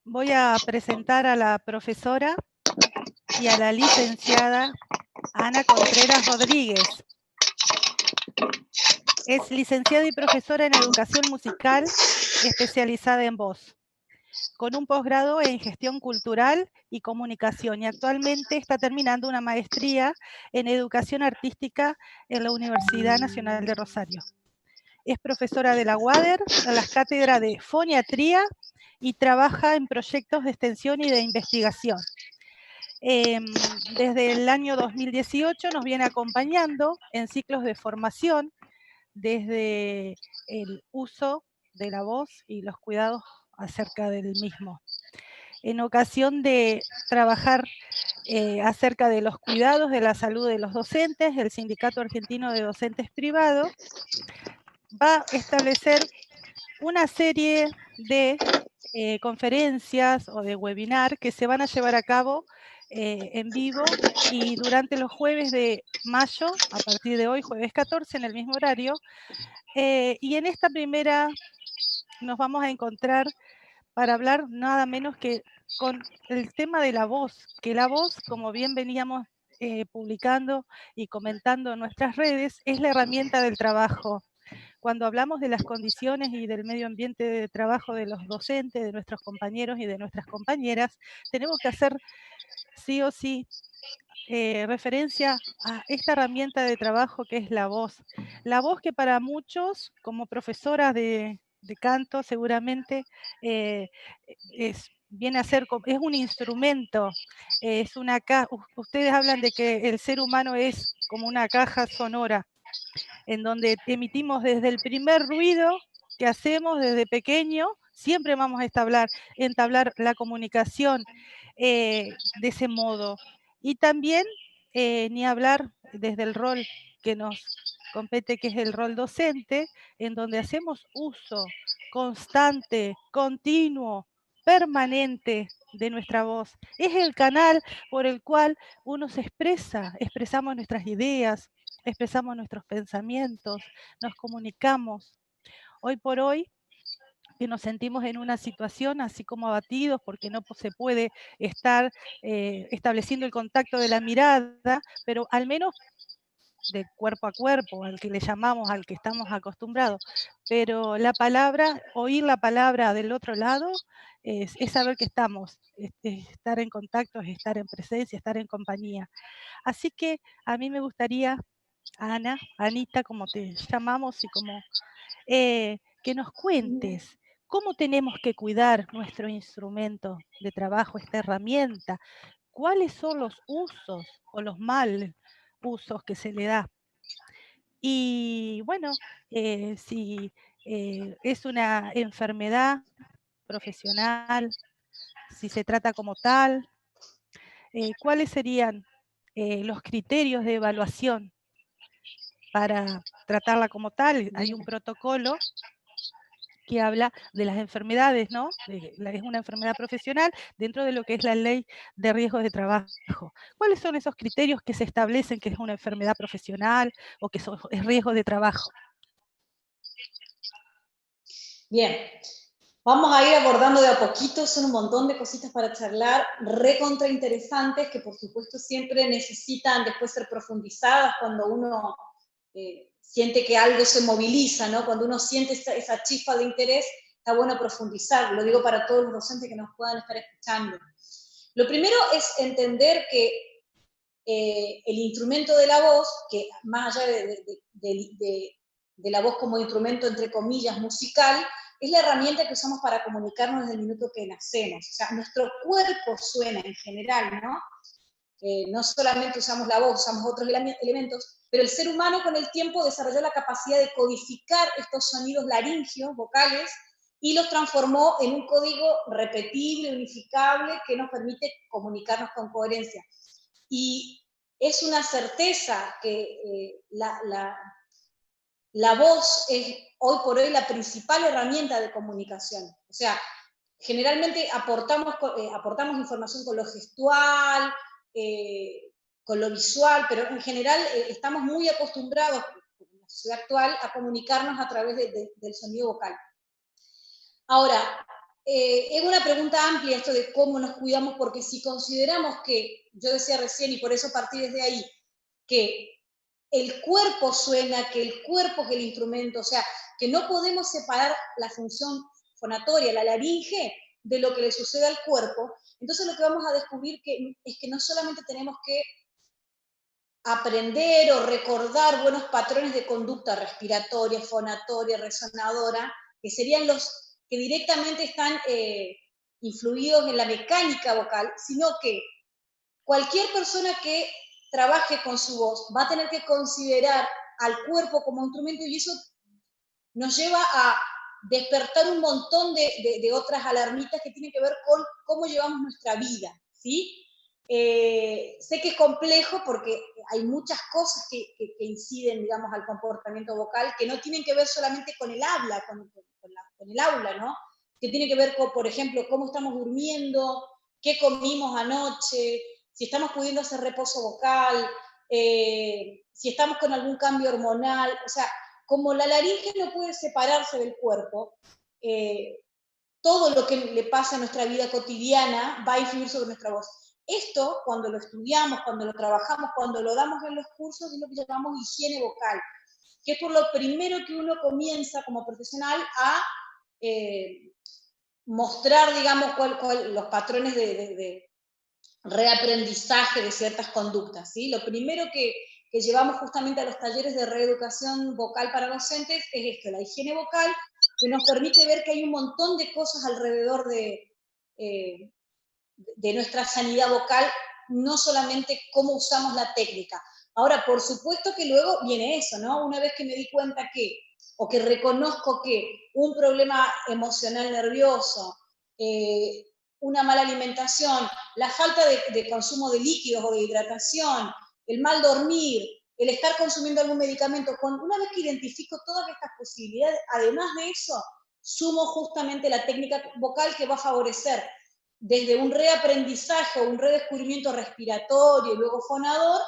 Voy a presentar a la profesora y a la licenciada Ana Contreras Rodríguez. Es licenciada y profesora en educación musical, especializada en voz, con un posgrado en gestión cultural y comunicación, y actualmente está terminando una maestría en educación artística en la Universidad Nacional de Rosario. Es profesora de la UADER, en las cátedras de foniatría, y trabaja en proyectos de extensión y de investigación. Desde el año 2018 nos viene acompañando en ciclos de formación desde el uso de la voz y los cuidados acerca del mismo. En ocasión de trabajar acerca de los cuidados de la salud de los docentes, el Sindicato Argentino de Docentes Privados va a establecer una serie de conferencias o de webinar que se van a llevar a cabo en vivo y durante los jueves de mayo, a partir de hoy, jueves 14, en el mismo horario. Y en esta primera nos vamos a encontrar para hablar nada menos que con el tema de la voz, que la voz, como bien veníamos publicando y comentando en nuestras redes, es la herramienta del trabajo. Cuando hablamos de las condiciones y del medio ambiente de trabajo de los docentes, de nuestros compañeros y de nuestras compañeras, tenemos que hacer sí o sí referencia a esta herramienta de trabajo que es la voz. La voz que para muchos, como profesoras de canto, seguramente viene a ser, es un instrumento, es una ustedes hablan de que el ser humano es como una caja sonora, en donde emitimos desde el primer ruido que hacemos desde pequeño, siempre vamos a entablar la comunicación de ese modo. Y también, ni hablar desde el rol que nos compete, que es el rol docente, en donde hacemos uso constante, continuo, permanente de nuestra voz. Es el canal por el cual uno se expresa, expresamos nuestras ideas, expresamos nuestros pensamientos, nos comunicamos. Hoy por hoy, que nos sentimos en una situación así como abatidos porque no se puede estar estableciendo el contacto de la mirada, pero al menos de cuerpo a cuerpo, al que le llamamos, al que estamos acostumbrados. Pero la palabra, oír la palabra del otro lado, es saber que estamos, es estar en contacto, es estar en presencia, estar en compañía. Así que a mí me gustaría, Ana, Anita, como te llamamos, y como que nos cuentes cómo tenemos que cuidar nuestro instrumento de trabajo, esta herramienta, cuáles son los usos o los mal usos que se le da. Y bueno, si es una enfermedad profesional, si se trata como tal, cuáles serían los criterios de evaluación para tratarla como tal. Hay un protocolo que habla de las enfermedades, ¿no? Es una enfermedad profesional dentro de lo que es la ley de riesgos de trabajo. ¿Cuáles son esos criterios que se establecen que es una enfermedad profesional o que es riesgo de trabajo? Bien, vamos a ir abordando de a poquito, son un montón de cositas para charlar, recontra interesantes, que por supuesto siempre necesitan después ser profundizadas cuando uno siente que algo se moviliza, ¿no? Cuando uno siente esa chispa de interés, está bueno profundizar, lo digo para todos los docentes que nos puedan estar escuchando. Lo primero es entender que el instrumento de la voz, que más allá de la voz como instrumento, entre comillas, musical, es la herramienta que usamos para comunicarnos desde el minuto que nacemos. O sea, nuestro cuerpo suena en general, ¿no? No solamente usamos la voz, usamos otros elementos, pero el ser humano con el tiempo desarrolló la capacidad de codificar estos sonidos laringios, vocales, y los transformó en un código repetible, unificable, que nos permite comunicarnos con coherencia. Y es una certeza que la voz es hoy por hoy la principal herramienta de comunicación. O sea, generalmente aportamos información con lo gestual, con lo visual, pero en general estamos muy acostumbrados en la sociedad actual a comunicarnos a través del sonido vocal. Ahora, es una pregunta amplia esto de cómo nos cuidamos, porque si consideramos que, yo decía recién, y por eso partí desde ahí, que el cuerpo suena, que el cuerpo es el instrumento, o sea, que no podemos separar la función fonatoria, la laringe, de lo que le sucede al cuerpo, entonces lo que vamos a descubrir es que no solamente tenemos que aprender o recordar buenos patrones de conducta respiratoria, fonatoria, resonadora, que serían los que directamente están influidos en la mecánica vocal, sino que cualquier persona que trabaje con su voz va a tener que considerar al cuerpo como instrumento, y eso nos lleva a despertar un montón de otras alarmitas que tienen que ver con cómo llevamos nuestra vida, ¿sí? Sé que es complejo porque hay muchas cosas que inciden, digamos, al comportamiento vocal, que no tienen que ver solamente con el habla, con el aula, ¿no? Que tiene que ver con, por ejemplo, cómo estamos durmiendo, qué comimos anoche, si estamos pudiendo hacer reposo vocal, si estamos con algún cambio hormonal, o sea, como la laringe no puede separarse del cuerpo, todo lo que le pasa en nuestra vida cotidiana va a influir sobre nuestra voz. Esto, cuando lo estudiamos, cuando lo trabajamos, cuando lo damos en los cursos, es lo que llamamos higiene vocal, que es por lo primero que uno comienza como profesional a mostrar, digamos, los patrones de reaprendizaje de ciertas conductas, ¿sí? Lo primero que llevamos justamente a los talleres de reeducación vocal para docentes es esto, la higiene vocal, que nos permite ver que hay un montón de cosas alrededor de nuestra sanidad vocal, no solamente cómo usamos la técnica. Ahora, por supuesto que luego viene eso, ¿no? Una vez que me di cuenta o que reconozco que un problema emocional nervioso, una mala alimentación, la falta de consumo de líquidos o de hidratación, el mal dormir, el estar consumiendo algún medicamento, una vez que identifico todas estas posibilidades, además de eso, sumo justamente la técnica vocal que va a favorecer desde un reaprendizaje o un redescubrimiento respiratorio y luego fonador,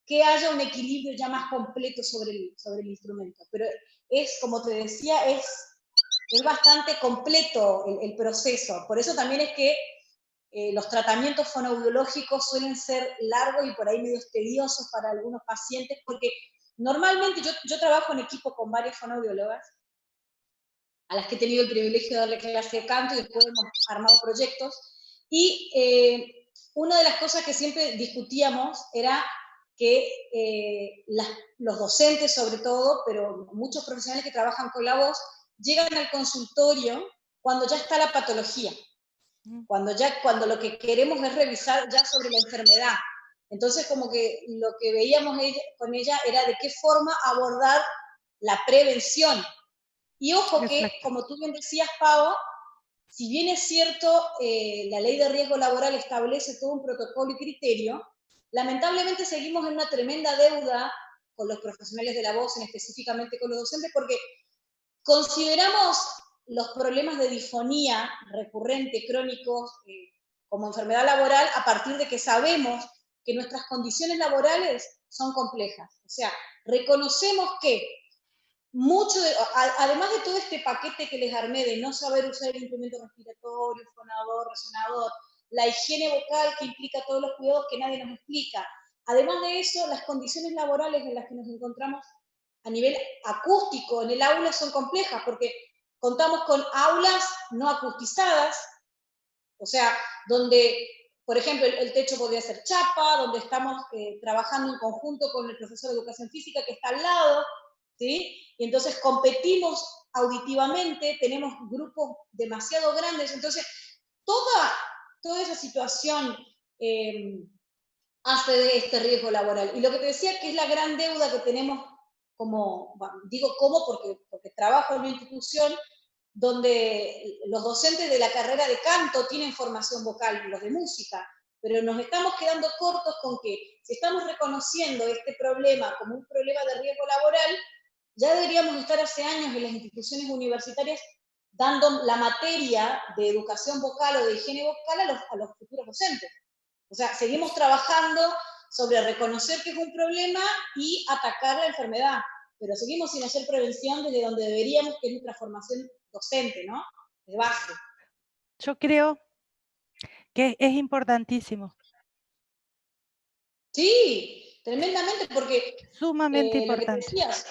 que haya un equilibrio ya más completo sobre el instrumento. Pero es, como te decía, es bastante completo el proceso. Por eso también es que los tratamientos fonoaudiológicos suelen ser largos y por ahí medio tediosos para algunos pacientes, porque normalmente yo trabajo en equipo con varias fonoaudiólogas, a las que he tenido el privilegio de darle clase de canto y después hemos armado proyectos, y una de las cosas que siempre discutíamos era que los docentes sobre todo, pero muchos profesionales que trabajan con la voz, llegan al consultorio cuando ya está la patología, cuando lo que queremos es revisar ya sobre la enfermedad. Entonces, como que lo que veíamos con ella era de qué forma abordar la prevención. Y ojo que, como tú bien decías, Pau, si bien es cierto, la ley de riesgo laboral establece todo un protocolo y criterio, lamentablemente seguimos en una tremenda deuda con los profesionales de la voz, específicamente con los docentes, porque consideramos los problemas de disfonía recurrente, crónicos, como enfermedad laboral, a partir de que sabemos que nuestras condiciones laborales son complejas. O sea, reconocemos que además de todo este paquete que les armé de no saber usar el instrumento respiratorio, fonador, resonador, la higiene vocal que implica todos los cuidados que nadie nos explica, además de eso, las condiciones laborales en las que nos encontramos a nivel acústico en el aula son complejas, porque contamos con aulas no acustizadas, o sea, donde, por ejemplo, el techo podría ser chapa, donde estamos trabajando en conjunto con el profesor de educación física que está al lado, ¿sí? Y entonces competimos auditivamente, tenemos grupos demasiado grandes, entonces toda esa situación hace de este riesgo laboral. Y lo que te decía que es la gran deuda que tenemos digo porque trabajo en una institución donde los docentes de la carrera de canto tienen formación vocal, los de música, pero nos estamos quedando cortos con que si estamos reconociendo este problema como un problema de riesgo laboral, ya deberíamos estar hace años en las instituciones universitarias dando la materia de educación vocal o de higiene vocal a los futuros docentes. O sea, seguimos trabajando sobre reconocer que es un problema y atacar la enfermedad, pero seguimos sin hacer prevención desde donde deberíamos, que es nuestra formación docente, ¿no? de base. Yo creo que es importantísimo, Sí, tremendamente, porque sumamente lo que te importante. decías,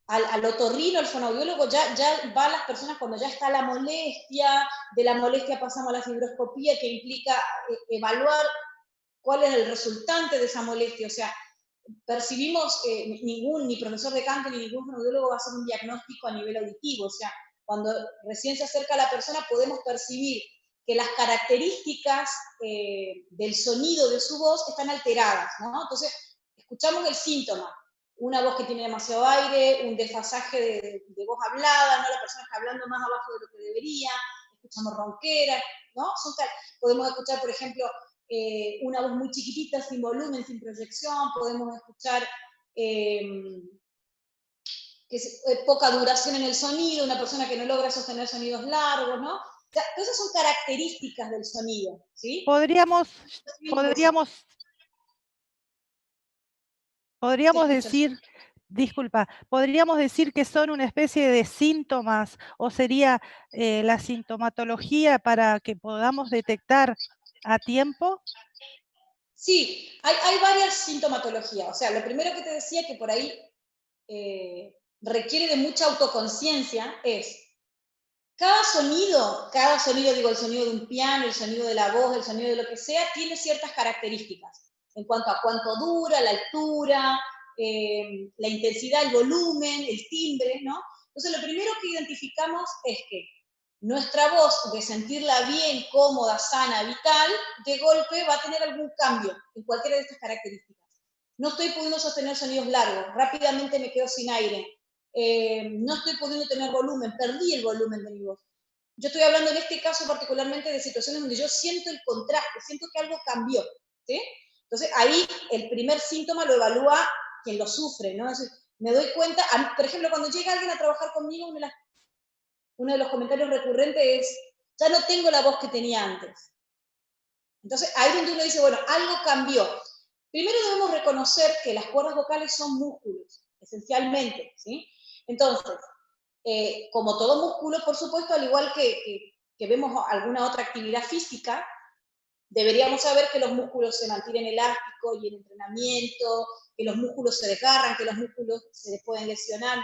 al otorrino, al fonoaudiólogo, ya van las personas cuando ya está la molestia, de la molestia pasamos a la fibroscopía, que implica evaluar cuál es el resultante de esa molestia. O sea, percibimos, ni profesor de canto ni ningún fonoaudiólogo va a hacer un diagnóstico a nivel auditivo. O sea, cuando recién se acerca la persona podemos percibir que las características del sonido de su voz están alteradas, ¿no? Entonces, escuchamos el síntoma, una voz que tiene demasiado aire, un desfasaje de voz hablada, ¿no? La persona está hablando más abajo de lo que debería, escuchamos ronquera, ¿no? Podemos escuchar, por ejemplo, una voz muy chiquitita, sin volumen, sin proyección, podemos escuchar eh, poca duración en el sonido, una persona que no logra sostener sonidos largos, ¿no? O sea, todas esas son características del sonido, ¿sí? Podríamos, Eso. podríamos, Te podríamos escucho. decir, disculpa, podríamos decir que son una especie de síntomas o sería la sintomatología para que podamos detectar a tiempo. Sí, hay varias sintomatologías. O sea, lo primero que te decía que por ahí requiere de mucha autoconciencia es cada sonido, digo, el sonido de un piano, el sonido de la voz, el sonido de lo que sea, tiene ciertas características en cuanto a cuánto dura, la altura, la intensidad, el volumen, el timbre, ¿no? Entonces, lo primero que identificamos es que nuestra voz, de sentirla bien, cómoda, sana, vital, de golpe va a tener algún cambio en cualquiera de estas características. No estoy pudiendo sostener sonidos largos, rápidamente me quedo sin aire, no estoy pudiendo tener volumen, perdí el volumen de mi voz. Yo estoy hablando en este caso particularmente de situaciones donde yo siento el contraste, siento que algo cambió, ¿sí? Entonces ahí el primer síntoma lo evalúa quien lo sufre, ¿no? Entonces, me doy cuenta, por ejemplo, cuando llega alguien a trabajar conmigo, uno de los comentarios recurrentes es, ya no tengo la voz que tenía antes. Entonces ahí es donde uno dice, bueno, algo cambió. Primero debemos reconocer que las cuerdas vocales son músculos, esencialmente, ¿sí? Entonces, como todo músculo, por supuesto, al igual que vemos alguna otra actividad física, deberíamos saber que los músculos se mantienen elásticos y en entrenamiento, que los músculos se desgarran, que los músculos se pueden lesionar,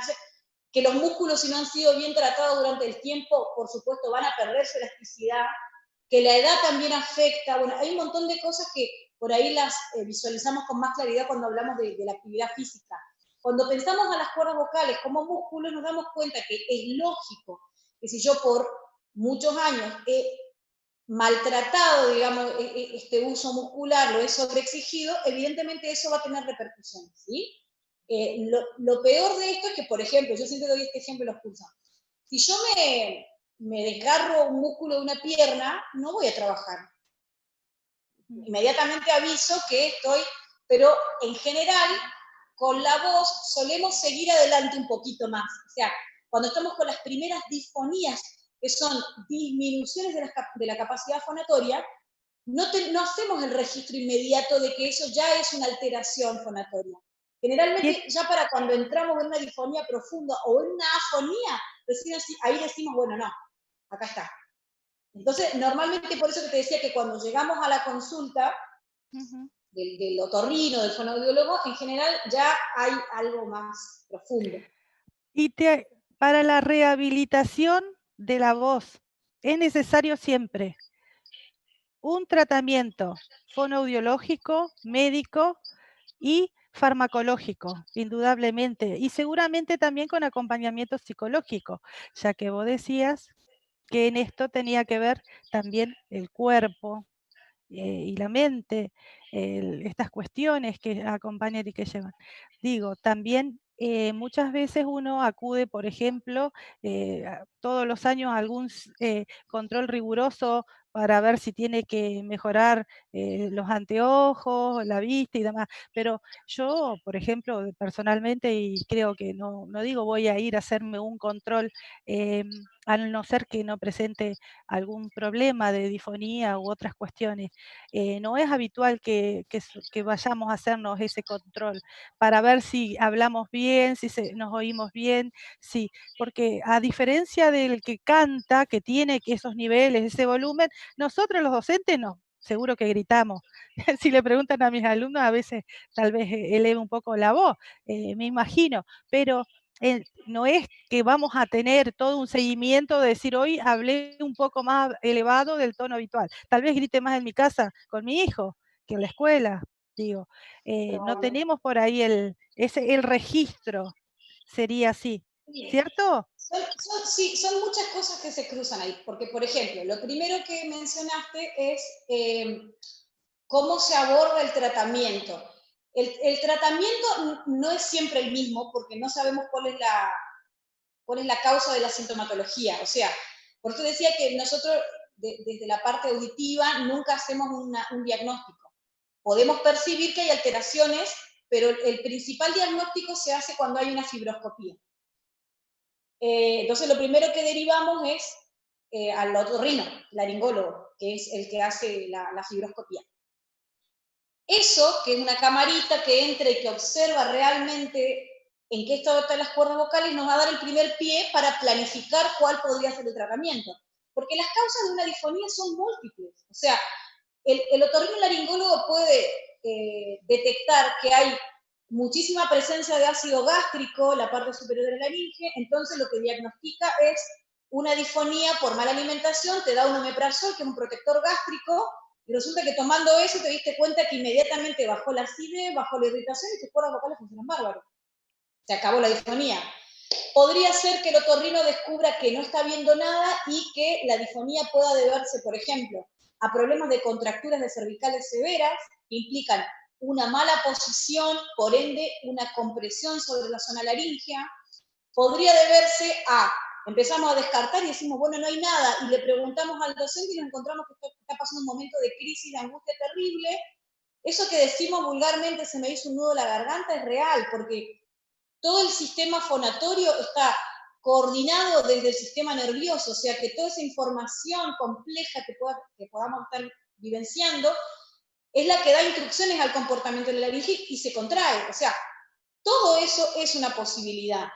que los músculos, si no han sido bien tratados durante el tiempo, por supuesto, van a perder su elasticidad, que la edad también afecta. Bueno, hay un montón de cosas que por ahí las visualizamos con más claridad cuando hablamos de la actividad física. Cuando pensamos a las cuerdas vocales como músculos, nos damos cuenta que es lógico que si yo por muchos años he maltratado, digamos, este uso muscular, lo he sobreexigido, evidentemente eso va a tener repercusiones, ¿sí? Lo peor de esto es que, por ejemplo, yo siempre doy este ejemplo en los cursos. Si yo me desgarro un músculo de una pierna, no voy a trabajar. Inmediatamente aviso que estoy, pero en general, con la voz solemos seguir adelante un poquito más. O sea, cuando estamos con las primeras disfonías, que son disminuciones de la capacidad fonatoria, no hacemos el registro inmediato de que eso ya es una alteración fonatoria. Generalmente, ya para cuando entramos en una disfonía profunda o en una afonía, recién ahí decimos, bueno, no, acá está. Entonces, normalmente por eso que te decía que cuando llegamos a la consulta del otorrino, del fonoaudiólogo, en general ya hay algo más profundo. Y para la rehabilitación de la voz es necesario siempre un tratamiento fonoaudiológico, médico y farmacológico, indudablemente, y seguramente también con acompañamiento psicológico, ya que vos decías que en esto tenía que ver también el cuerpo y la mente, estas cuestiones que acompañan y que llevan. Digo, también muchas veces uno acude, por ejemplo, todos los años a algún control riguroso para ver si tiene que mejorar los anteojos, la vista y demás. Pero yo, por ejemplo, personalmente, y creo que no digo voy a ir a hacerme un control a no ser que no presente algún problema de disfonía u otras cuestiones. No es habitual que vayamos a hacernos ese control para ver si hablamos bien, si nos oímos bien, sí, porque a diferencia del que canta, que tiene esos niveles, ese volumen, nosotros los docentes no, seguro que gritamos. Si le preguntan a mis alumnos, a veces tal vez eleve un poco la voz, me imagino, pero no es que vamos a tener todo un seguimiento de decir hoy hablé un poco más elevado del tono habitual. Tal vez grite más en mi casa con mi hijo que en la escuela, digo. No Probable. tenemos por ahí el registro, sería así, ¿cierto? Sí, son muchas cosas que se cruzan ahí, porque por ejemplo, lo primero que mencionaste es cómo se aborda el tratamiento. El tratamiento no es siempre el mismo porque no sabemos cuál es la causa de la sintomatología. O sea, por eso decía que nosotros desde la parte auditiva nunca hacemos un diagnóstico. Podemos percibir que hay alteraciones, pero el principal diagnóstico se hace cuando hay una fibroscopía. Entonces, lo primero que derivamos es al otorrino, laringólogo, que es el que hace la fibroscopía. Eso, que es una camarita que entra y que observa realmente en qué estado están las cuerdas vocales, nos va a dar el primer pie para planificar cuál podría ser el tratamiento. Porque las causas de una disfonía son múltiples. O sea, el otorrinolaringólogo puede detectar que hay muchísima presencia de ácido gástrico en la parte superior de la laringe, entonces lo que diagnostica es una disfonía por mala alimentación, te da un omeprazol, que es un protector gástrico, y resulta que tomando eso te diste cuenta que inmediatamente bajó la acidez, bajó la irritación y tus cuerdas vocales funcionan bárbaro. Se acabó la disfonía. Podría ser que el otorrino descubra que no está viendo nada y que la disfonía pueda deberse, por ejemplo, a problemas de contracturas de cervicales severas que implican una mala posición, por ende una compresión sobre la zona laringea. Podría deberse a, empezamos a descartar y decimos, bueno, no hay nada, y le preguntamos al docente y nos encontramos que está pasando un momento de crisis, de angustia terrible. Eso que decimos vulgarmente, se me hizo un nudo en la garganta, es real, porque todo el sistema fonatorio está coordinado desde el sistema nervioso, o sea que toda esa información compleja que podamos estar vivenciando es la que da instrucciones al comportamiento de la laringe y se contrae. O sea, todo eso es una posibilidad.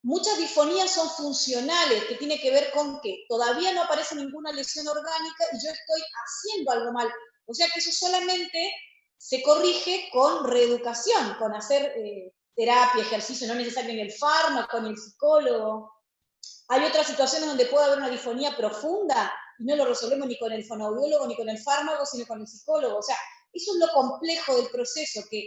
Muchas disfonías son funcionales, que tiene que ver con que todavía no aparece ninguna lesión orgánica y yo estoy haciendo algo mal. O sea que eso solamente se corrige con reeducación, con hacer terapia, ejercicio, no necesariamente en el fármaco, en el psicólogo. Hay otras situaciones donde puede haber una disfonía profunda y no lo resolvemos ni con el fonoaudiólogo ni con el fármaco, sino con el psicólogo. O sea, eso es lo complejo del proceso, que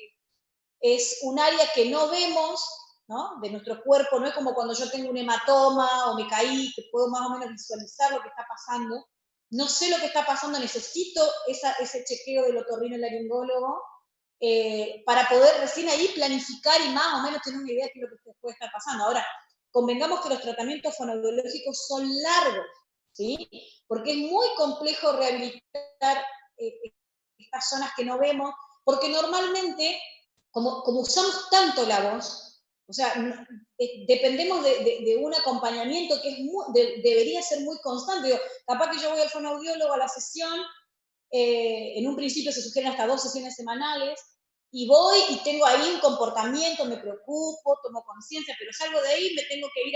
es un área que no vemos, ¿no? De nuestro cuerpo, no es como cuando yo tengo un hematoma o me caí, que puedo más o menos visualizar lo que está pasando. No sé lo que está pasando, necesito ese chequeo del otorrinolaringólogo para poder recién ahí planificar y más o menos tener una idea de qué es lo que puede estar pasando. Ahora, convengamos que los tratamientos fonoaudiológicos son largos, ¿sí? Porque es muy complejo rehabilitar estas zonas que no vemos, porque normalmente, como usamos tanto la voz, o sea, dependemos de un acompañamiento que debería ser muy constante. Digo, capaz que yo voy al fonoaudiólogo a la sesión, en un principio se sugieren hasta 2 sesiones semanales, y voy y tengo ahí un comportamiento, me preocupo, tomo conciencia, pero salgo de ahí, me tengo que ir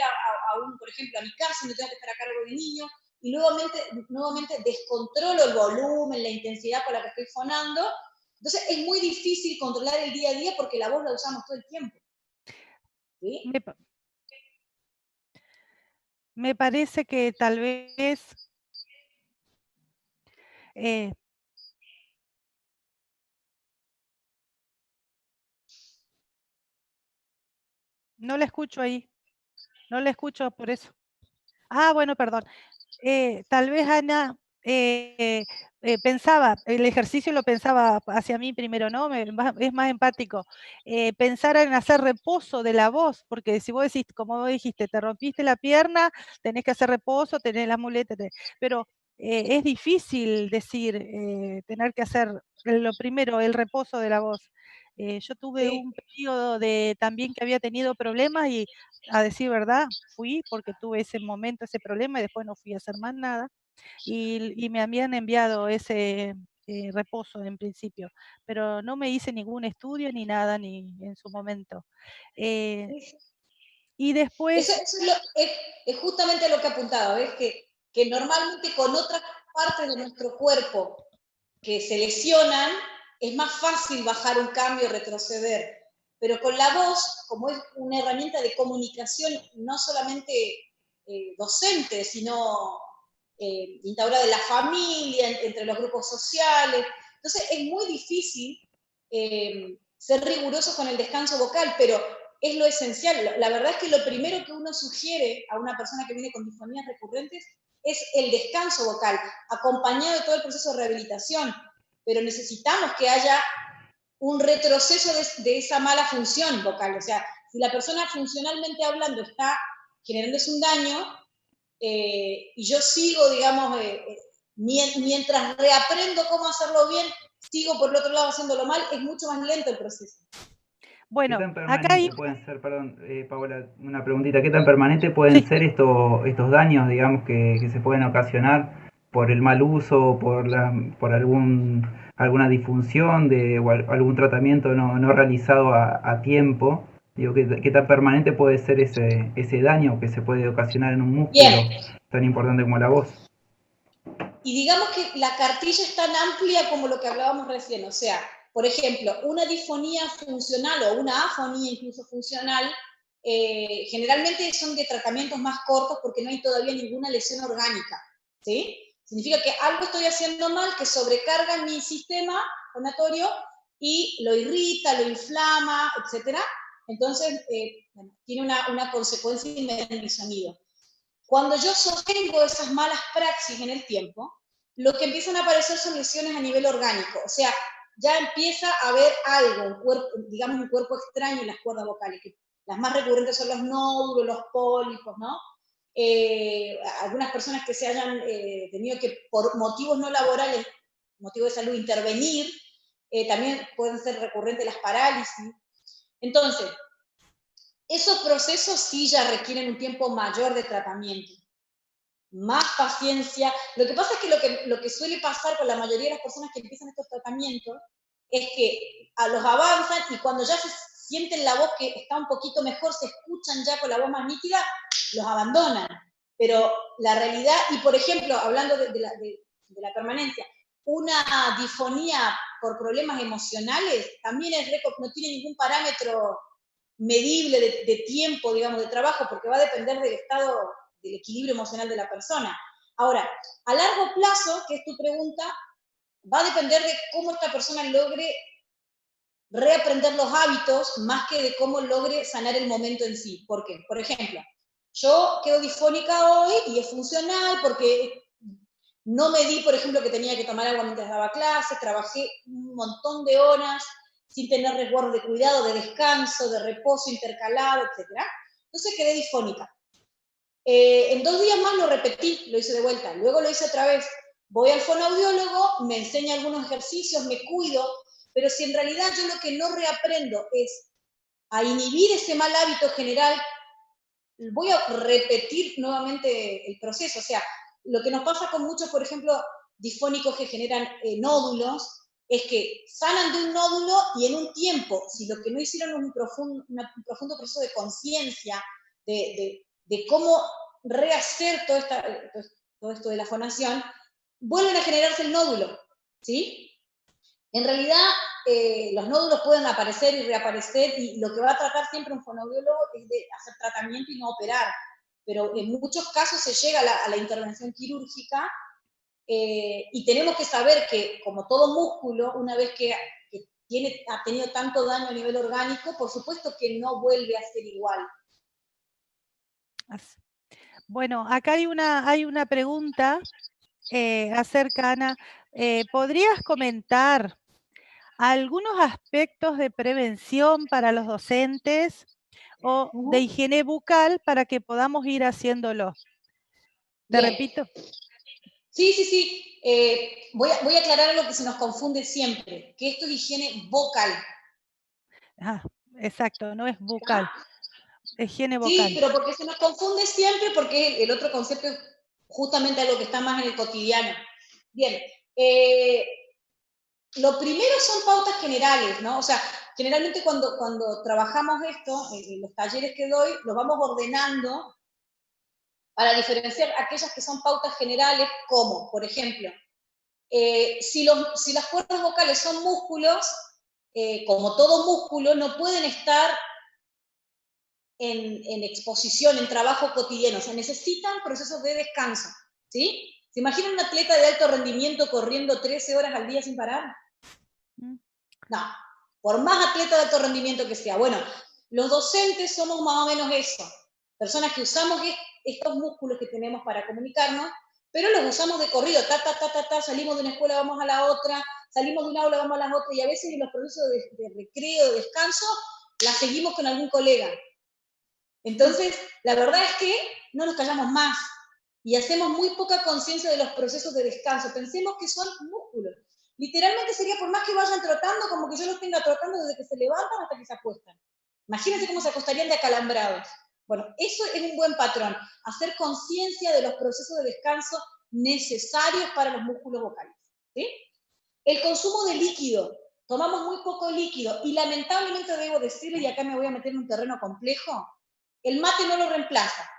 por ejemplo, a mi casa, me tengo que estar a cargo de niño, y nuevamente descontrolo el volumen, la intensidad con la que estoy fonando. Entonces es muy difícil controlar el día a día porque la voz la usamos todo el tiempo. ¿Sí? Me parece que tal vez eh, no la escucho ahí, no la escucho por eso. Ah, bueno, perdón. Tal vez Ana pensaba, el ejercicio lo pensaba hacia mí primero, ¿no? Es más empático. Pensar en hacer reposo de la voz, porque si vos decís, como vos dijiste, te rompiste la pierna, tenés que hacer reposo, tenés la muleta, pero es difícil decir, tener que hacer lo primero, el reposo de la voz. Yo tuve Sí, un periodo de también que había tenido problemas y, a decir verdad, fui porque tuve ese momento, ese problema y después no fui a hacer más nada. Y me habían enviado ese reposo en principio, pero no me hice ningún estudio ni nada ni en su momento. Eh, y eso, después, eso es justamente lo que apuntaba, ¿ves? Que normalmente con otras partes de nuestro cuerpo que se lesionan, es más fácil bajar un cambio, retroceder. Pero con la voz, como es una herramienta de comunicación no solamente docente, sino instaurada de la familia, entre los grupos sociales, entonces es muy difícil ser riguroso con el descanso vocal, pero es lo esencial. La verdad es que lo primero que uno sugiere a una persona que viene con disfonías recurrentes es el descanso vocal, acompañado de todo el proceso de rehabilitación, pero necesitamos que haya un retroceso de esa mala función vocal. O sea, si la persona funcionalmente hablando está generándose un daño y yo sigo, digamos, mientras reaprendo cómo hacerlo bien, sigo por el otro lado haciéndolo mal, es mucho más lento el proceso. ¿Qué bueno, tan acá hay, permanente pueden ser, perdón, Paola, una preguntita, ¿qué tan permanente pueden sí, ser estos daños, digamos, que se pueden ocasionar por el mal uso, por alguna disfunción o algún tratamiento no realizado a tiempo? Digo, ¿qué tan permanente puede ser ese daño que se puede ocasionar en un Bien, músculo tan importante como la voz? y digamos que la cartilla es tan amplia como lo que hablábamos recién, o sea, por ejemplo, una disfonía funcional o una afonía incluso funcional, generalmente son de tratamientos más cortos porque no hay todavía ninguna lesión orgánica, ¿sí? Significa que algo estoy haciendo mal que sobrecarga mi sistema fonatorio y lo irrita, lo inflama, etcétera. Entonces, bueno, tiene una consecuencia inmediata en mi sonido. Cuando yo sostengo esas malas praxis en el tiempo, lo que empiezan a aparecer son lesiones a nivel orgánico, o sea, ya empieza a haber algo, un cuerpo, digamos un cuerpo extraño en las cuerdas vocales, que las más recurrentes son los nódulos, los pólipos, ¿no? Algunas personas que se hayan tenido que, por motivos no laborales, motivos de salud, intervenir, también pueden ser recurrentes las parálisis. Entonces, esos procesos sí ya requieren un tiempo mayor de tratamiento, más paciencia. Lo que pasa es que lo que suele pasar con la mayoría de las personas que empiezan estos tratamientos es que a los avanzan y cuando ya se sienten la voz que está un poquito mejor, se escuchan ya con la voz más nítida, los abandonan. Pero la realidad, y por ejemplo, hablando de la permanencia, una disfonía por problemas emocionales también no tiene ningún parámetro medible de tiempo, digamos, de trabajo, porque va a depender del estado, del equilibrio emocional de la persona. Ahora, a largo plazo, que es tu pregunta, va a depender de cómo esta persona logre reaprender los hábitos más que de cómo logre sanar el momento en sí. ¿Por qué? Por ejemplo, yo quedo disfónica hoy y es funcional porque no me di, por ejemplo, que tenía que tomar agua mientras daba clases, trabajé un montón de horas sin tener resguardo de cuidado, de descanso, de reposo intercalado, etc. Entonces quedé disfónica. En 2 días más lo repetí, lo hice de vuelta, luego lo hice otra vez. Voy al fonoaudiólogo, me enseña algunos ejercicios, me cuido, pero si en realidad yo lo que no reaprendo es a inhibir ese mal hábito general, voy a repetir nuevamente el proceso. O sea, lo que nos pasa con muchos, por ejemplo, disfónicos que generan nódulos, es que sanan de un nódulo y en un tiempo, si lo que no hicieron es un profundo proceso de conciencia, de cómo rehacer todo esto de la fonación, vuelven a generarse el nódulo, ¿sí? En realidad, los nódulos pueden aparecer y reaparecer y lo que va a tratar siempre un fonoaudiólogo es de hacer tratamiento y no operar. Pero en muchos casos se llega a la intervención quirúrgica y tenemos que saber que, como todo músculo, una vez que ha tenido tanto daño a nivel orgánico, por supuesto que no vuelve a ser igual. bueno, acá hay una pregunta acerca, Ana, ¿podrías comentar algunos aspectos de prevención para los docentes o de higiene bucal para que podamos ir haciéndolo? Te Bien, repito. sí, sí, sí. Voy a aclarar algo que se nos confunde siempre, que esto es higiene vocal. Ah, exacto, no es bucal, es higiene Sí, vocal. pero porque se nos confunde siempre, porque el otro concepto es justamente algo que está más en el cotidiano. Bien, lo primero son pautas generales, ¿no? O sea, generalmente cuando trabajamos esto, en los talleres que doy, los vamos ordenando para diferenciar aquellas que son pautas generales, como, por ejemplo, si las cuerdas vocales son músculos, como todo músculo, no pueden estar en exposición, en trabajo cotidiano, o sea, necesitan procesos de descanso, ¿sí? ¿Se imaginan un atleta de alto rendimiento corriendo 13 horas al día sin parar? No, por más atleta de alto rendimiento que sea. Bueno, los docentes somos más o menos eso, personas que usamos estos músculos que tenemos para comunicarnos, pero los usamos de corrido, salimos de una escuela, vamos a la otra, salimos de un aula, vamos a la otra, y a veces en los procesos de recreo, de descanso, la seguimos con algún colega. Entonces, la verdad es que no nos callamos más y hacemos muy poca conciencia de los procesos de descanso. Pensemos que son músculos. Literalmente sería por más que vayan trotando, como que yo los tenga trotando desde que se levantan hasta que se acuestan. Imagínense cómo se acostarían de acalambrados. Bueno, eso es un buen patrón, hacer conciencia de los procesos de descanso necesarios para los músculos vocales. ¿Sí? El consumo de líquido. Tomamos muy poco líquido y lamentablemente debo decirle, y acá me voy a meter en un terreno complejo, el mate no lo reemplaza.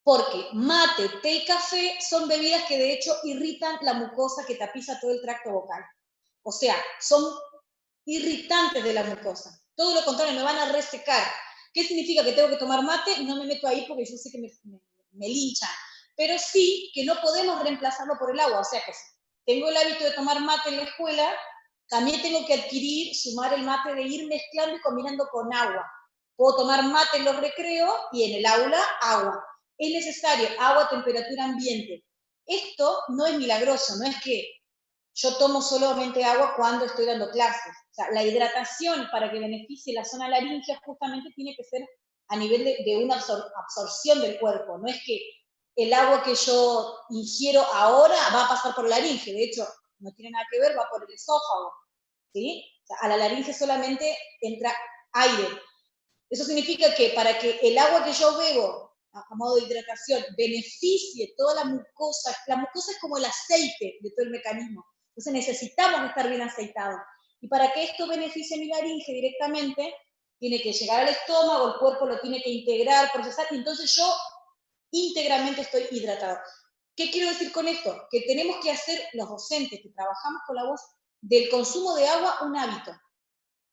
Porque mate, té y café son bebidas que de hecho irritan la mucosa que tapiza todo el tracto vocal. O sea, son irritantes de la mucosa. Todo lo contrario, me van a resecar. ¿Qué significa que tengo que tomar mate? No me meto ahí porque yo sé que me linchan. Pero sí que no podemos reemplazarlo por el agua. O sea que si tengo el hábito de tomar mate en la escuela, también tengo que sumar el mate de ir mezclando y combinando con agua. Puedo tomar mate en los recreos y en el aula agua. Es necesario agua a temperatura ambiente. Esto no es milagroso, no es que yo tomo solamente agua cuando estoy dando clases. O sea, la hidratación para que beneficie la zona laríngea justamente tiene que ser a nivel de una absorción del cuerpo. No es que el agua que yo ingiero ahora va a pasar por la laringe. De hecho, no tiene nada que ver, va por el esófago. ¿Sí? O sea, a la laringe solamente entra aire. Eso significa que para que el agua que yo bebo a modo de hidratación beneficie toda la mucosa es como el aceite de todo el mecanismo. Entonces necesitamos estar bien aceitados. Y para que esto beneficie mi laringe directamente, tiene que llegar al estómago, el cuerpo lo tiene que integrar, procesar, y entonces yo íntegramente estoy hidratado. ¿Qué quiero decir con esto? Que tenemos que hacer, los docentes que trabajamos con la voz, del consumo de agua un hábito.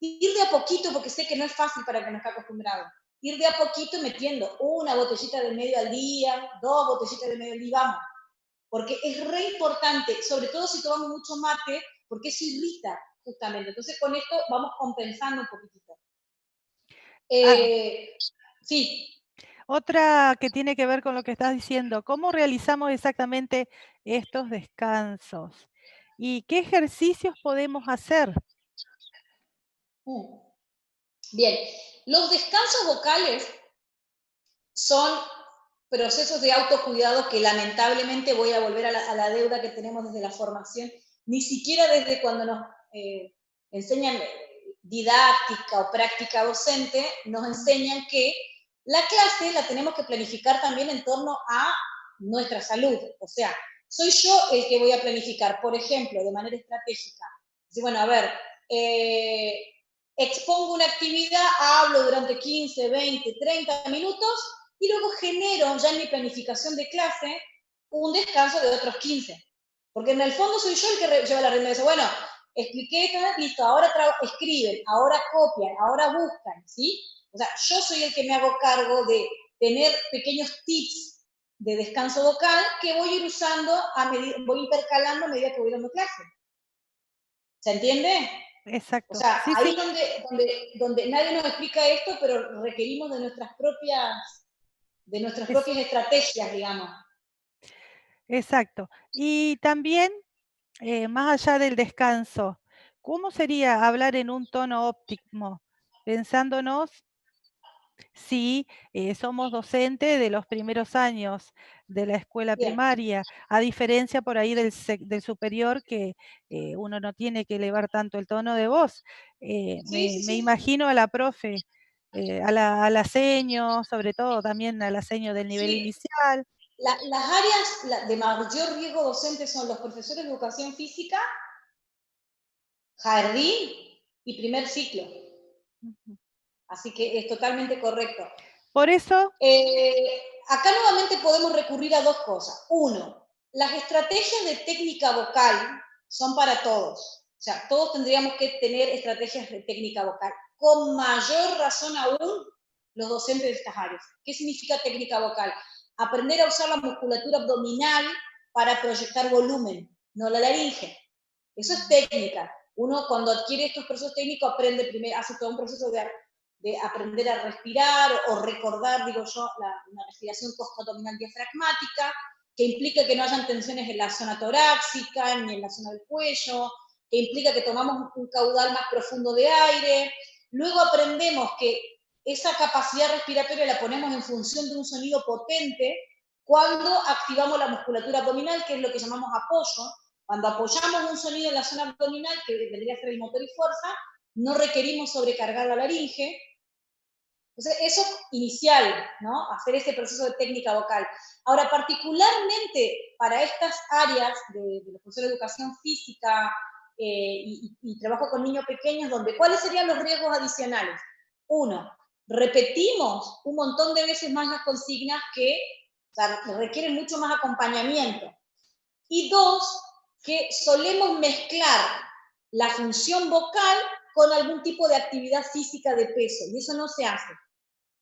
Ir de a poquito, porque sé que no es fácil para que no esté acostumbrado. Ir de a poquito metiendo una botellita de medio al día, 2 botellitas de medio al día, vamos. Porque es re importante, sobre todo si tomamos mucho mate, porque eso irrita justamente. Entonces con esto vamos compensando un poquitito. Sí. Otra que tiene que ver con lo que estás diciendo, ¿cómo realizamos exactamente estos descansos? ¿Y qué ejercicios podemos hacer? Bien, los descansos vocales son procesos de autocuidado que lamentablemente voy a volver a la deuda que tenemos desde la formación, ni siquiera desde cuando nos enseñan didáctica o práctica docente, nos enseñan que la clase la tenemos que planificar también en torno a nuestra salud. O sea, soy yo el que voy a planificar, por ejemplo, de manera estratégica. Bueno, a ver, expongo una actividad, hablo durante 15, 20, 30 minutos y luego genero ya en mi planificación de clase un descanso de otros 15. Porque en el fondo soy yo el que lleva la rienda de eso. Bueno, expliqué, listo, ahora escriben, ahora copian, ahora buscan, ¿sí? O sea, yo soy el que me hago cargo de tener pequeños tips de descanso vocal que voy a ir usando, voy intercalando a medida que voy dando clase. ¿Se entiende? Exacto. O sea, Sí, ahí sí. donde nadie nos explica esto, pero requerimos de nuestras propias estrategias, digamos. Exacto. Y también, más allá del descanso, ¿cómo sería hablar en un tono óptimo? Pensándonos Sí, somos docentes de los primeros años de la escuela Bien. primaria, a diferencia por ahí del superior, que uno no tiene que elevar tanto el tono de voz. Sí, sí, Me sí. imagino a la profe, a la seño, sobre todo también a la seño del nivel Sí. inicial. Las áreas de mayor riesgo docente son los profesores de educación física, jardín y primer ciclo. Ujú. Así que es totalmente correcto. Por eso, Acá nuevamente podemos recurrir a dos cosas. Uno, las estrategias de técnica vocal son para todos. O sea, todos tendríamos que tener estrategias de técnica vocal. Con mayor razón aún, los docentes de estas áreas. ¿Qué significa técnica vocal? Aprender a usar la musculatura abdominal para proyectar volumen, no la laringe. Eso es técnica. Uno cuando adquiere estos procesos técnicos aprende primero, hace todo un proceso de aprender a respirar o recordar, digo yo, una respiración costo-abdominal diafragmática, que implica que no hayan tensiones en la zona torácica ni en la zona del cuello, que implica que tomamos un caudal más profundo de aire. Luego aprendemos que esa capacidad respiratoria la ponemos en función de un sonido potente cuando activamos la musculatura abdominal, que es lo que llamamos apoyo. Cuando apoyamos un sonido en la zona abdominal, que vendría a ser el motor y fuerza, no requerimos sobrecargar la laringe. Entonces, eso es inicial, ¿no? Hacer ese proceso de técnica vocal. Ahora, particularmente para estas áreas de los profesores de educación física y trabajo con niños pequeños, ¿cuáles serían los riesgos adicionales? Uno, repetimos un montón de veces más las consignas que, o sea, requieren mucho más acompañamiento. Y dos, que solemos mezclar la función vocal con algún tipo de actividad física de peso, y eso no se hace.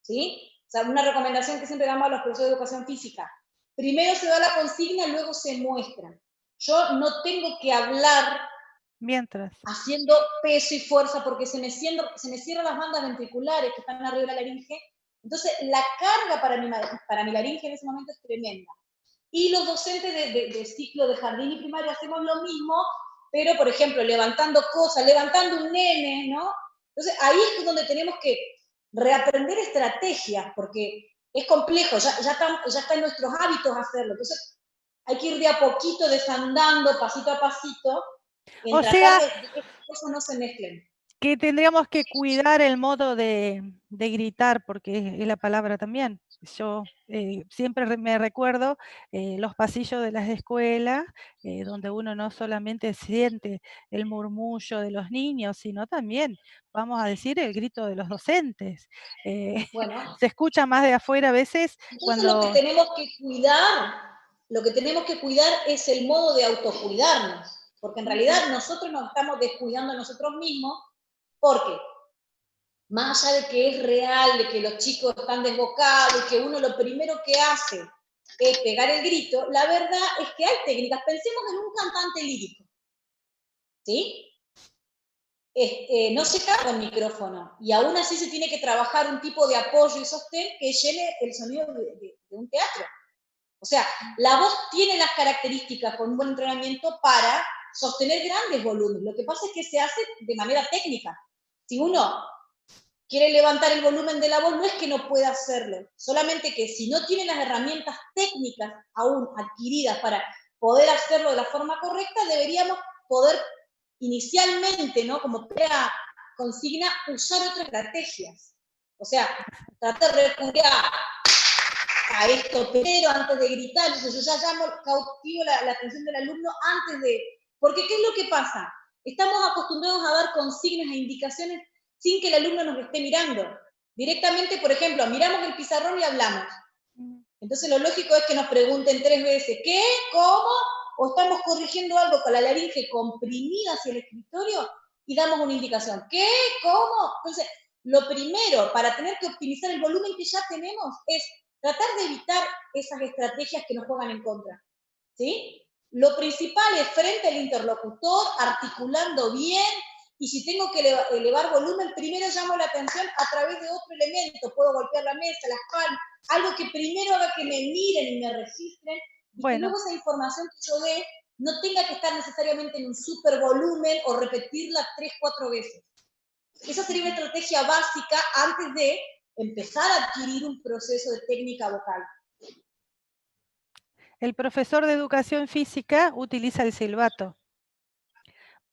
¿Sí? O sea, una recomendación que siempre damos a los profesores de educación física. Primero se da la consigna, luego se muestra. Yo no tengo que hablar mientras. haciendo peso y fuerza porque se me cierran las bandas ventriculares que están arriba de la laringe. Entonces, la carga para mi laringe en ese momento es tremenda. Y los docentes de ciclo de jardín y primaria hacemos lo mismo, pero, por ejemplo, levantando cosas, levantando un nene, ¿no? Entonces, ahí es donde tenemos que reaprender estrategias, porque es complejo, ya está en nuestros hábitos hacerlo. Entonces, hay que ir de a poquito desandando, pasito a pasito, en O tratar sea, de que estas cosas no se mezclen. que tendríamos que cuidar el modo de gritar, porque es la palabra también. Yo siempre me recuerdo los pasillos de las escuelas, donde uno no solamente siente el murmullo de los niños, sino también, vamos a decir, el grito de los docentes. Bueno, Se escucha más de afuera a veces entonces cuando... lo que tenemos que cuidar es el modo de autocuidarnos, porque en realidad nosotros nos estamos descuidando a nosotros mismos, porque más allá de que es real, de que los chicos están desbocados y que uno lo primero que hace es pegar el grito, la verdad es que hay técnicas. Pensemos en un cantante lírico, ¿sí? No se carga el micrófono y aún así se tiene que trabajar un tipo de apoyo y sostén que llene el sonido de un teatro. O sea, la voz tiene las características con un buen entrenamiento para sostener grandes volúmenes. Lo que pasa es que se hace de manera técnica. Si uno quiere levantar el volumen de la voz, no es que no pueda hacerlo, solamente que si no tiene las herramientas técnicas aún adquiridas para poder hacerlo de la forma correcta, deberíamos poder inicialmente, ¿no? Como primera consigna, usar otras estrategias. O sea, tratar de recurrir a esto pero antes de gritar. Entonces yo ya cautivo la atención del alumno antes de... Porque ¿qué es lo que pasa? Estamos acostumbrados a dar consignas e indicaciones sin que el alumno nos esté mirando. Directamente, por ejemplo, miramos el pizarrón y hablamos. Entonces lo lógico es que nos pregunten 3 veces, ¿qué? ¿Cómo? O estamos corrigiendo algo con la laringe comprimida hacia el escritorio y damos una indicación. ¿Qué? ¿Cómo? Entonces, lo primero para tener que optimizar el volumen que ya tenemos es tratar de evitar esas estrategias que nos juegan en contra. ¿Sí? Lo principal es frente al interlocutor, articulando bien, y si tengo que elevar volumen, primero llamo la atención a través de otro elemento. Puedo golpear la mesa, las palmas, algo que primero haga que me miren y me registren, y que luego esa información que yo dé no tenga que estar necesariamente en un super volumen o repetirla 3, 4 veces. Esa sería una estrategia básica antes de empezar a adquirir un proceso de técnica vocal. El profesor de educación física utiliza el silbato.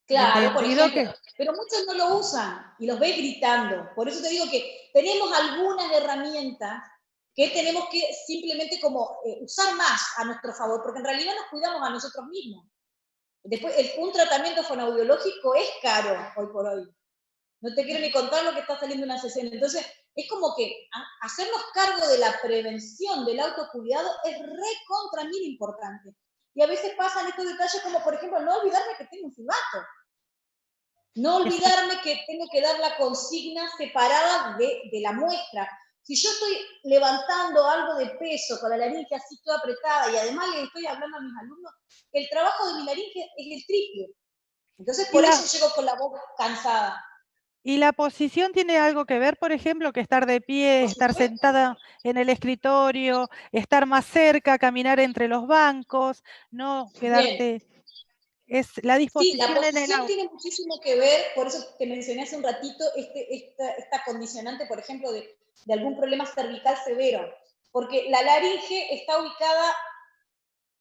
Claro, por ejemplo, pero muchos no lo usan y los ves gritando. Por eso te digo que tenemos algunas herramientas que tenemos que simplemente como usar más a nuestro favor, porque en realidad nos cuidamos a nosotros mismos. Después, un tratamiento fonoaudiológico es caro hoy por hoy. No te quiero ni contar lo que está saliendo en una sesión. Entonces, es como que hacernos cargo de la prevención, del autocuidado, es recontra mil importante. Y a veces pasan estos detalles como, por ejemplo, no olvidarme que tengo un silbato. No olvidarme que tengo que dar la consigna separada de la muestra. Si yo estoy levantando algo de peso con la laringe así toda apretada y además le estoy hablando a mis alumnos, el trabajo de mi laringe es el triple. Entonces, por eso llego con la voz cansada. ¿Y la posición tiene algo que ver, por ejemplo, que estar de pie, estar sentada en el escritorio, estar más cerca, caminar entre los bancos, no quedarte? Bien. Es la disposición. Sí, la posición tiene muchísimo que ver, por eso te mencioné hace un ratito esta condicionante, por ejemplo, de algún problema cervical severo, porque la laringe está ubicada,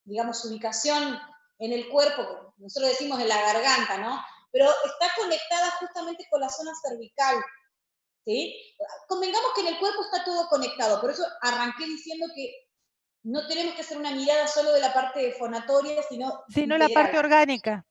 digamos, su ubicación en el cuerpo, nosotros decimos en la garganta, ¿no? Pero está conectada justamente con la zona cervical, ¿sí? Convengamos que en el cuerpo está todo conectado, por eso arranqué diciendo que no tenemos que hacer una mirada solo de la parte fonatoria, sino la parte orgánica.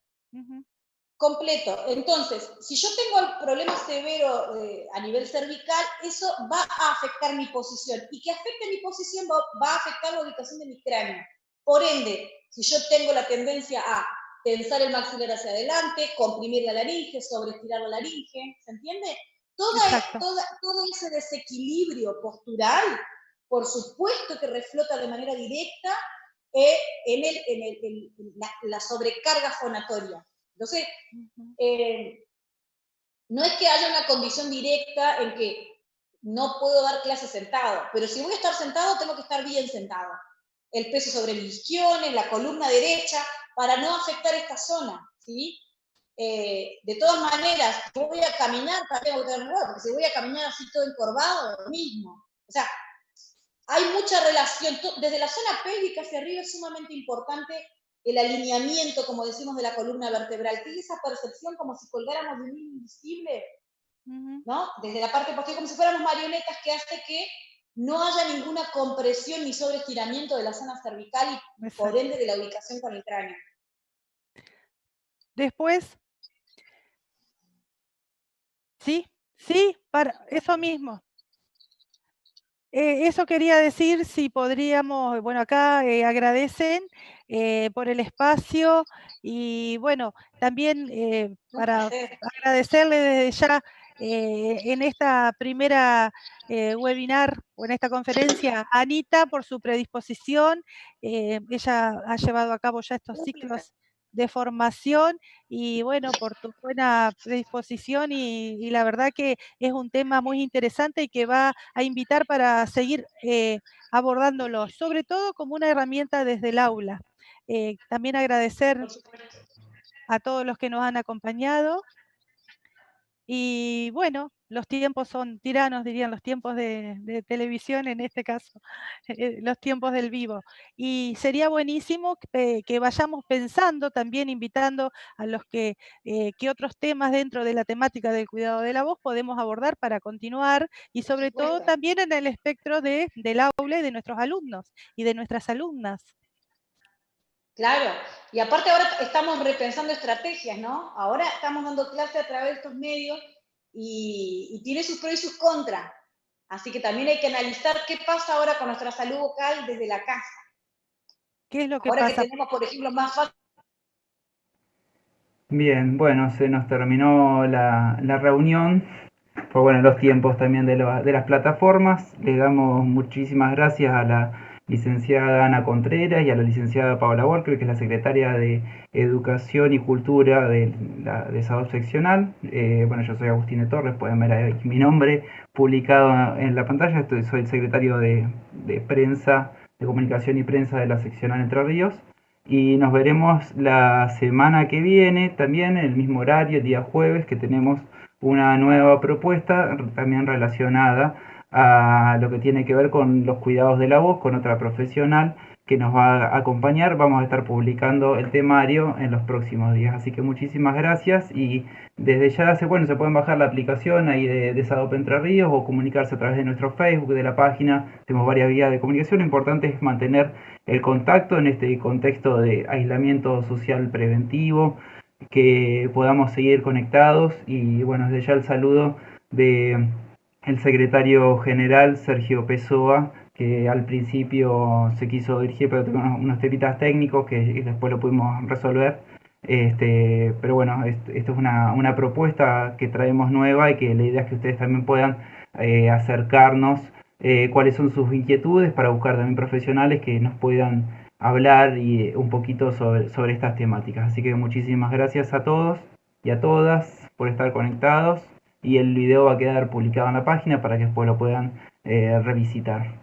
Completo. Entonces, si yo tengo el problema severo a nivel cervical, eso va a afectar mi posición. Y que afecte mi posición va a afectar la ubicación de mi cráneo. Por ende, si yo tengo la tendencia a tensar el maxilar hacia adelante, comprimir la laringe, sobreestirar la laringe, ¿se entiende? Todo ese desequilibrio postural, por supuesto que reflota de manera directa en la sobrecarga fonatoria. Entonces, no es que haya una condición directa en que no puedo dar clases sentado, pero si voy a estar sentado, tengo que estar bien sentado. El peso sobre mis isquiones, la columna derecha, para no afectar esta zona, ¿sí? De todas maneras, si voy a caminar, tengo que tener lugar, porque si voy a caminar así todo encorvado, lo mismo. O sea, hay mucha relación. Desde la zona pélvica hacia arriba es sumamente importante el alineamiento, como decimos, de la columna vertebral. Tiene esa percepción como si colgáramos de un hilo invisible, ¿no? Desde la parte posterior, como si fuéramos marionetas, que hace que no haya ninguna compresión ni sobreestiramiento de la zona cervical y por ende de la ubicación con el cráneo. Después, sí, para eso mismo. Eso quería decir, si podríamos, bueno, acá agradecen por el espacio y bueno, también para agradecerle desde ya en esta primera webinar o en esta conferencia a Anita por su predisposición. Ella ha llevado a cabo ya estos ciclos de formación y bueno, por tu buena predisposición y la verdad que es un tema muy interesante y que va a invitar para seguir abordándolo, sobre todo como una herramienta desde el aula. También agradecer a todos los que nos han acompañado. Y bueno, los tiempos son tiranos, dirían los tiempos de televisión, en este caso, los tiempos del vivo. Y sería buenísimo que vayamos pensando, también invitando a los que otros temas dentro de la temática del cuidado de la voz podemos abordar para continuar y sobre todo también en el espectro del aula y de nuestros alumnos y de nuestras alumnas. Claro, y aparte ahora estamos repensando estrategias, ¿no? Ahora estamos dando clase a través de estos medios y tiene sus pros y sus contras. Así que también hay que analizar qué pasa ahora con nuestra salud vocal desde la casa. ¿Qué es lo que ahora pasa? Que tenemos, por ejemplo, más fácil. Bien, bueno, se nos terminó la reunión. Pues bueno, los tiempos también de las plataformas. Le damos muchísimas gracias a la licenciada Ana Contreras y a la licenciada Paola Walker, que es la secretaria de Educación y Cultura de Salud Seccional. Bueno, yo soy Agustín Torres, pueden ver ahí mi nombre publicado en la pantalla. Soy el secretario de Prensa, de Comunicación y Prensa de la Seccional Entre Ríos. Y nos veremos la semana que viene, también en el mismo horario, el día jueves, que tenemos una nueva propuesta también relacionada a lo que tiene que ver con los cuidados de la voz, con otra profesional que nos va a acompañar. Vamos a estar publicando el temario en los próximos días, así que muchísimas gracias, y desde ya se pueden bajar la aplicación ahí de SADOP Entre Ríos o comunicarse a través de nuestro Facebook, de la página. Tenemos varias vías de comunicación. Lo importante es mantener el contacto en este contexto de aislamiento social preventivo, que podamos seguir conectados. Y bueno, desde ya el saludo de el secretario general Sergio Pessoa, que al principio se quiso dirigir, pero tuvo unos temitas técnicos que después lo pudimos resolver. Pero bueno, esto es una propuesta que traemos nueva, y que la idea es que ustedes también puedan acercarnos cuáles son sus inquietudes, para buscar también profesionales que nos puedan hablar y un poquito sobre estas temáticas. Así que muchísimas gracias a todos y a todas por estar conectados, y el video va a quedar publicado en la página para que después lo puedan revisitar.